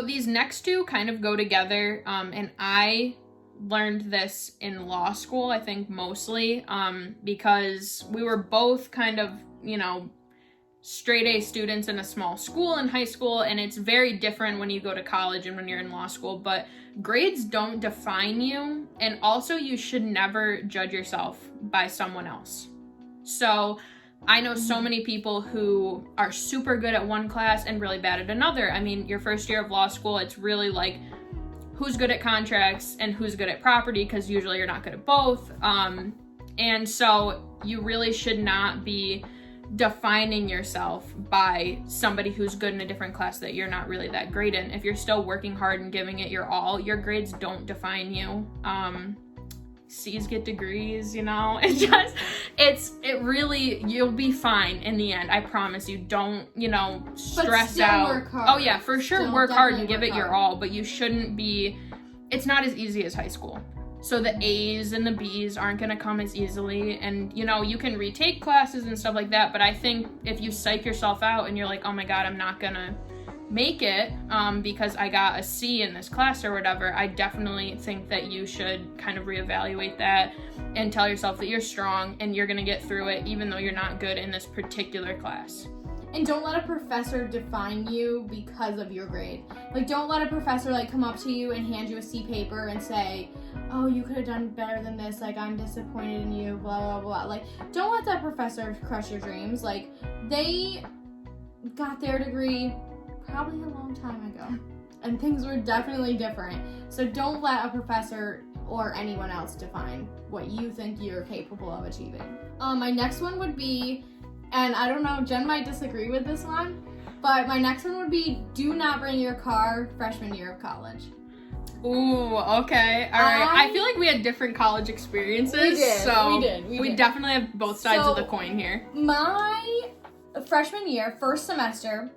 these next two kind of go together, and I learned this in law school, I think mostly, because we were both kind of, you know, straight A students in a small school in high school, and it's very different when you go to college and when you're in law school, but grades don't define you, and also you should never judge yourself by someone else. So I know so many people who are super good at one class and really bad at another. I mean, your first year of law school, it's really like who's good at contracts and who's good at property, because usually you're not good at both. And so you really should not be defining yourself by somebody who's good in a different class that you're not really that great in. If you're still working hard and giving it your all, your grades don't define you. C's get degrees, you know, it really, you'll be fine in the end. I promise you. Don't, you know, stress out. Work hard. Oh yeah, for sure. Work hard and give it your all, but you shouldn't be, it's not as easy as high school. So the A's and the B's aren't going to come as easily, and, you know, you can retake classes and stuff like that, but I think if you psych yourself out and you're like, oh my God, I'm not going to make it because I got a C in this class or whatever, I definitely think that you should kind of reevaluate that and tell yourself that you're strong and you're going to get through it even though you're not good in this particular class. And don't let a professor define you because of your grade. Like, don't let a professor, like, come up to you and hand you a C paper and say, oh, you could have done better than this, like, I'm disappointed in you, blah, blah, blah. Like, don't let that professor crush your dreams. Like, they got their degree probably a long time ago, and things were definitely different. So don't let a professor or anyone else define what you think you're capable of achieving. My next one would be, and I don't know, Jen might disagree with this one, but my next one would be, do not bring your car freshman year of college. Ooh, okay. All right. I feel like we had different college experiences. We did. So we definitely have both sides of the coin here. My freshman year, first semester,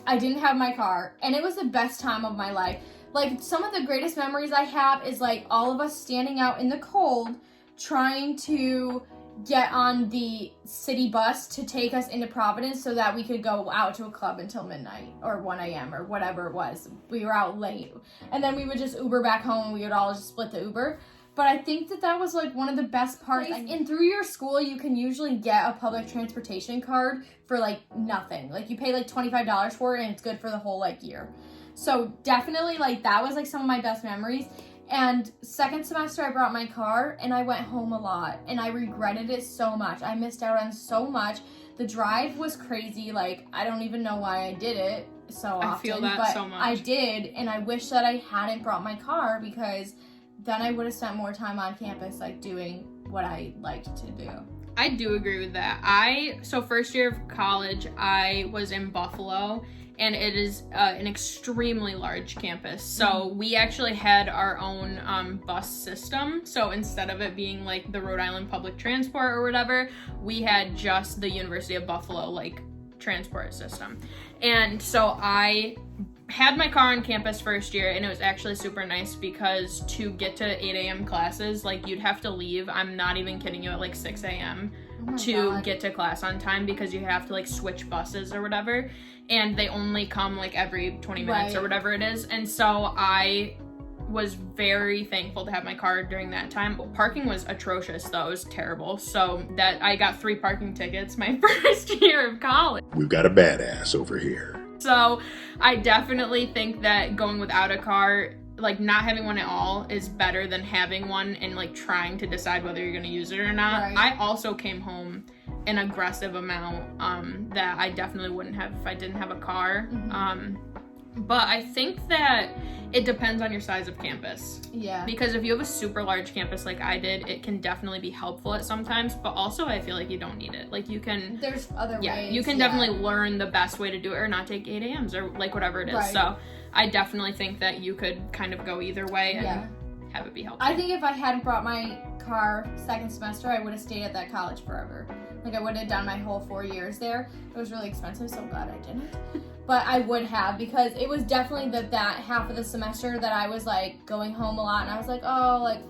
I didn't have my car, and it was the best time of my life. Like, some of the greatest memories I have is, like, all of us standing out in the cold trying to get on the city bus to take us into Providence so that we could go out to a club until midnight or 1 a.m. or whatever it was. We were out late. And then we would just Uber back home, and we would all just split the Uber. But I think that was, like, one of the best parts. And through your school, you can usually get a public transportation card for, like, nothing. Like, you pay, like, $25 for it, and it's good for the whole, like, year. So definitely, like, that was, like, some of my best memories. And second semester, I brought my car, and I went home a lot, and I regretted it so much. I missed out on so much. The drive was crazy. Like, I don't even know why I did it so often. I feel that so much. I did, and I wish that I hadn't brought my car, because then I would have spent more time on campus, like, doing what I liked to do. I do agree with that. So first year of college, I was in Buffalo, and it is an extremely large campus. So we actually had our own bus system. So instead of it being like the Rhode Island public transport or whatever, we had just the University of Buffalo, like, transport system. And so I had my car on campus first year, and it was actually super nice because to get to 8 a.m. classes, like, you'd have to leave, I'm not even kidding you, at like 6 a.m. to get to class on time, because you have to, like, switch buses or whatever, and they only come, like, every 20 minutes or whatever it is. And so I was very thankful to have my car during that time. Parking was atrocious, though. It was terrible. So that I got 3 parking tickets my first year of college. We've got a badass over here. So I definitely think that going without a car, like, not having one at all, is better than having one and, like, trying to decide whether you're going to use it or not. Right. I also came home an aggressive amount that I definitely wouldn't have if I didn't have a car. But I think that it depends on your size of campus. Yeah. Because if you have a super large campus like I did, it can definitely be helpful at sometimes, but also I feel like you don't need it. Like, you can... There's other ways. You can definitely learn the best way to do it, or not take 8 a.m.s or, like, whatever it is. Right. So I definitely think that you could kind of go either way and have it be helpful. I think if I hadn't brought my car second semester, I would have stayed at that college forever. Like, I would have done my whole 4 years there. It was really expensive, so glad I didn't. But I would have, because it was definitely that half of the semester that I was, like, going home a lot, and I was like, oh, like,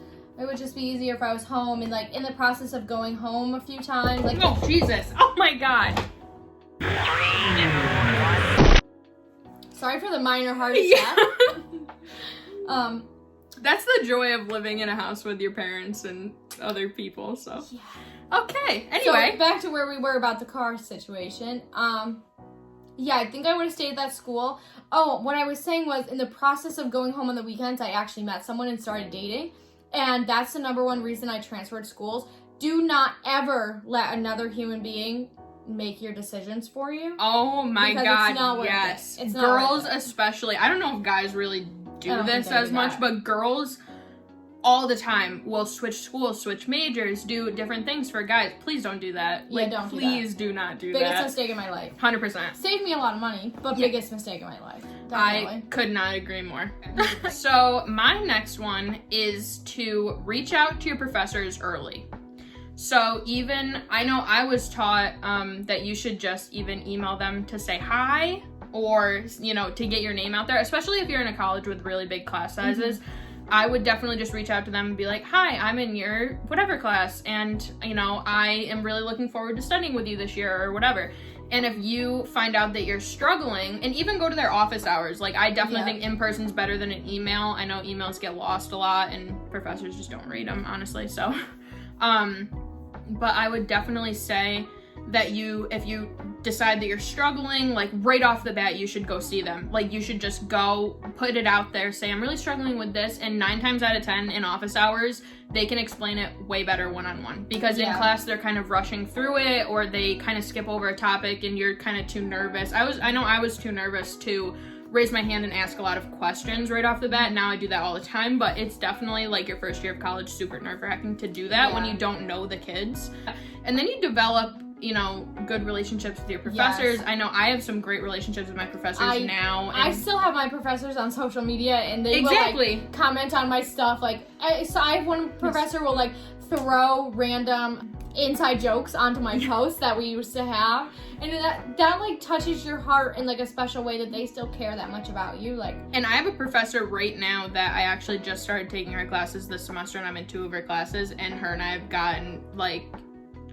it would just be easier if I was home. And, like, in the process of going home a few times, like... Oh, Jesus. Oh, my God. Sorry for the minor heart attack. That's the joy of living in a house with your parents and other people, so. Yeah. Okay, anyway. So, back to where we were about the car situation. Yeah, I think I would have stayed at that school. Oh, what I was saying was, in the process of going home on the weekends, I actually met someone and started dating. And that's the number one reason I transferred schools. Do not ever let another human being make your decisions for you. Oh my because God, it's not worth yes. it. It's not girls worth it. especially. I don't know if guys really do this as much, that. but girls all the time will switch schools, switch majors, do different things for guys. Please don't do that. Yeah, don't do that. Please do not do Biggest that. mistake in my life. 100%. Saved me a lot of money, but Yeah. biggest mistake in my life. I Definitely. could not agree more. So my next one is to reach out to your professors early. So I know I was taught that you should just even email them to say hi, or, to get your name out there, especially if you're in a college with really big class sizes. I would definitely just reach out to them and be like, hi, I'm in your whatever class, and, I am really looking forward to studying with you this year or whatever. And if you find out that you're struggling, and even go to their office hours, like, I definitely think in person's better than an email. I know emails get lost a lot, and professors just don't read them, honestly, so. But I would definitely say that if you decide that you're struggling, like, right off the bat, you should go see them. Like, you should just go put it out there, say, I'm really struggling with this, and 9 times out of 10 in office hours, they can explain it way better one-on-one. Because in class, they're kind of rushing through it, or they kind of skip over a topic, and you're kind of too nervous. I know I was too nervous to raise my hand and ask a lot of questions right off the bat. Now I do that all the time, but it's definitely, like, your first year of college, super nerve-wracking to do that when you don't know the kids. And then you develop good relationships with your professors. I know I have some great relationships with my professors now. I still have my professors on social media, and they will, like, comment on my stuff. Like, so I have one professor will, like, throw random inside jokes onto my posts that we used to have, and that like touches your heart in, like, a special way that they still care that much about you. Like, and I have a professor right now that I actually just started taking her classes this semester, and I'm in 2 of her classes, and her and I have gotten, like,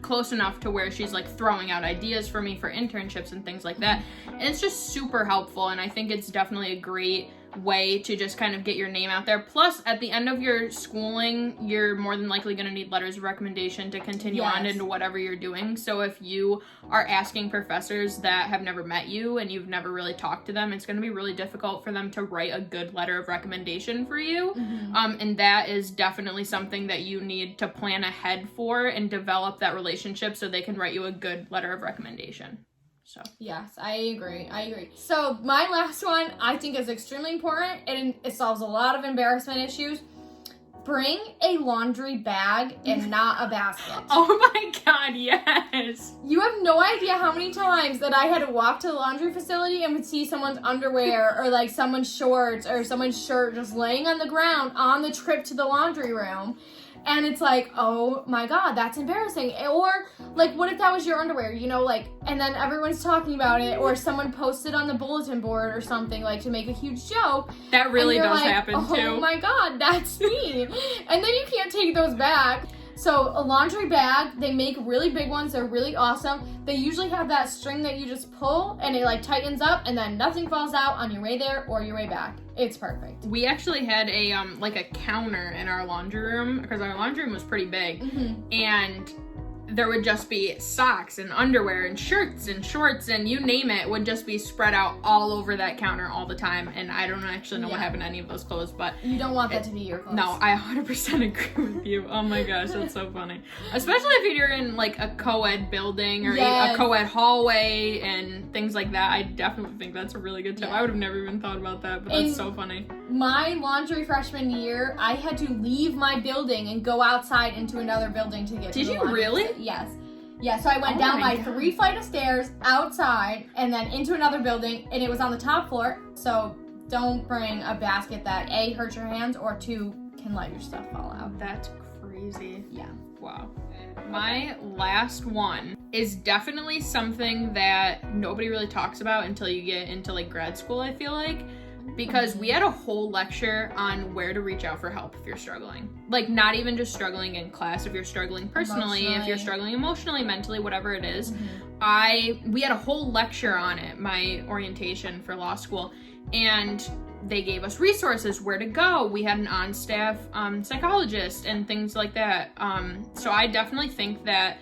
close enough to where she's, like, throwing out ideas for me for internships and things like that. And it's just super helpful, and I think it's definitely a great way to just kind of get your name out there. Plus, at the end of your schooling, you're more than likely going to need letters of recommendation to continue on into whatever you're doing. So if you are asking professors that have never met you and you've never really talked to them, it's going to be really difficult for them to write a good letter of recommendation for you. And that is definitely something that you need to plan ahead for and develop that relationship so they can write you a good letter of recommendation. So. Yes, I agree. So my last one I think is extremely important, and it solves a lot of embarrassment issues. Bring a laundry bag and not a basket. Oh my God, yes. You have no idea how many times that I had to walk to the laundry facility and would see someone's underwear or, like, someone's shorts or someone's shirt just laying on the ground on the trip to the laundry room. And it's like, oh my God, that's embarrassing. Or, like, what if that was your underwear, and then everyone's talking about it, or someone posted on the bulletin board or something, like, to make a huge joke. That really does like, happen, too. Oh my God, that's me. And then you can't take those back. So a laundry bag, they make really big ones. They're really awesome. They usually have that string that you just pull and it, like, tightens up, and then nothing falls out on your way there or your way back. It's perfect. We actually had a a counter in our laundry room because our laundry room was pretty big, and there would just be socks and underwear and shirts and shorts and you name it would just be spread out all over that counter all the time. And I don't actually know what happened to any of those clothes, but you don't want that to be your clothes. No, I 100% agree with you. Oh my gosh, that's so funny. Especially if you're in, like, a co-ed building or a co-ed hallway and things like that. I definitely think that's a really good tip. I would have never even thought about that, but that's so funny. My laundry freshman year, I had to leave my building and go outside into another building to get to the laundry. Did you really? Yes. Yeah, so I went down my 3 flight of stairs outside and then into another building, and it was on the top floor. So don't bring a basket that A, hurts your hands, or 2, can let your stuff fall out. That's crazy. Yeah. Wow. My last one is definitely something that nobody really talks about until you get into, like, grad school, I feel like. Because we had a whole lecture on where to reach out for help if you're struggling. Like, not even just struggling in class, if you're struggling personally, if you're struggling emotionally, mentally, whatever it is. We had a whole lecture on it, my orientation for law school. And they gave us resources, where to go. We had an on-staff psychologist and things like that. So I definitely think that,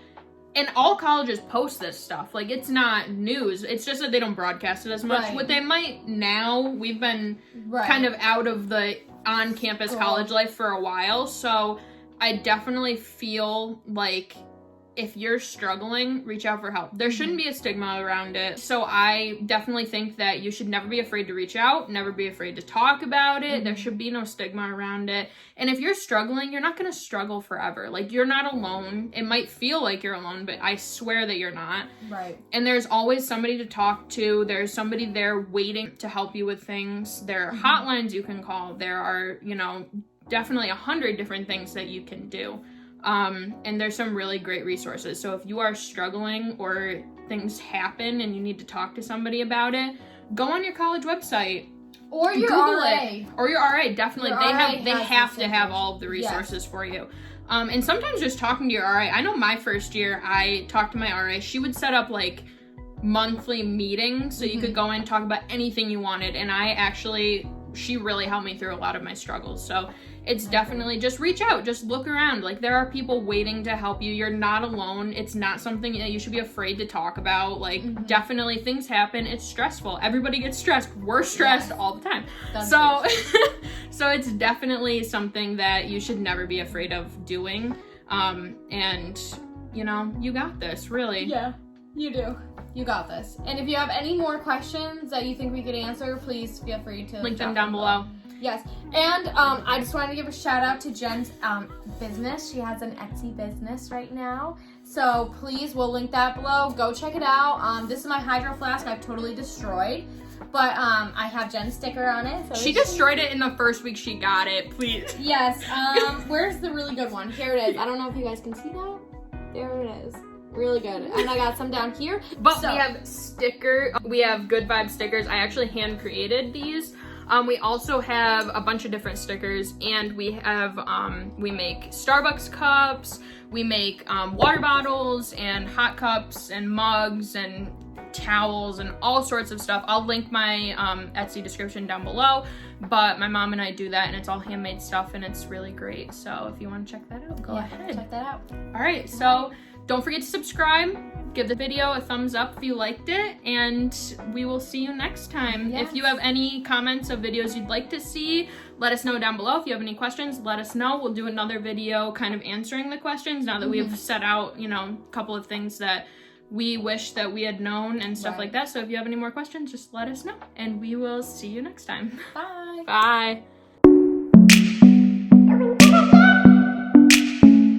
and all colleges post this stuff. Like, it's not news. It's just that they don't broadcast it as much. Right. What they might now, we've been Right. kind of out of the on-campus college life for a while. So I definitely feel like if you're struggling, reach out for help. There shouldn't be a stigma around it. So I definitely think that you should never be afraid to reach out, never be afraid to talk about it. There should be no stigma around it. And if you're struggling, you're not going to struggle forever. Like, you're not alone. It might feel like you're alone, but I swear that you're not. Right. And there's always somebody to talk to. There's somebody there waiting to help you with things. There are hotlines you can call. There are, you know, definitely 100 different things that you can do. And there's some really great resources. So if you are struggling or things happen and you need to talk to somebody about it, go on your college website. Or your Google RA. it. Or your RA, definitely. Your They RA have has to have all of the resources for you. And sometimes just talking to your RA. I know my first year, I talked to my RA. She would set up like monthly meetings so you could go in and talk about anything you wanted. And she really helped me through a lot of my struggles. So it's definitely, just reach out, just look around. Like, there are people waiting to help you. You're not alone. It's not something that you should be afraid to talk about. Like, definitely things happen. It's stressful. Everybody gets stressed. We're stressed all the time. So it's definitely something that you should never be afraid of doing. And, you know, you got this, really. Yeah, you do. You got this. And if you have any more questions that you think we could answer, please feel free to Link them down below. Yes. And I just wanted to give a shout out to Jen's business. She has an Etsy business right now. So please, we'll link that below. Go check it out. This is my hydro flask I've totally destroyed. But I have Jen's sticker on it. So she destroyed it in the first week she got it. Please. Yes. Where's the really good one? Here it is. I don't know if you guys can see that. There it is. Really good. And I got some down here. But we have Good Vibe stickers. I actually hand created these. We also have a bunch of different stickers, and we have, we make Starbucks cups, we make water bottles and hot cups and mugs and towels and all sorts of stuff. I'll link my Etsy description down below, but my mom and I do that, and it's all handmade stuff, and it's really great. So if you want to check that out, go ahead. Check that out. All right, so don't forget to subscribe. Give the video a thumbs up if you liked it, and we will see you next time. Yes. If you have any comments of videos you'd like to see, let us know down below. If you have any questions, let us know. We'll do another video kind of answering the questions now that we've set out, you know, a couple of things that we wish that we had known and stuff like that. So if you have any more questions, just let us know, and we will see you next time. Bye. Bye.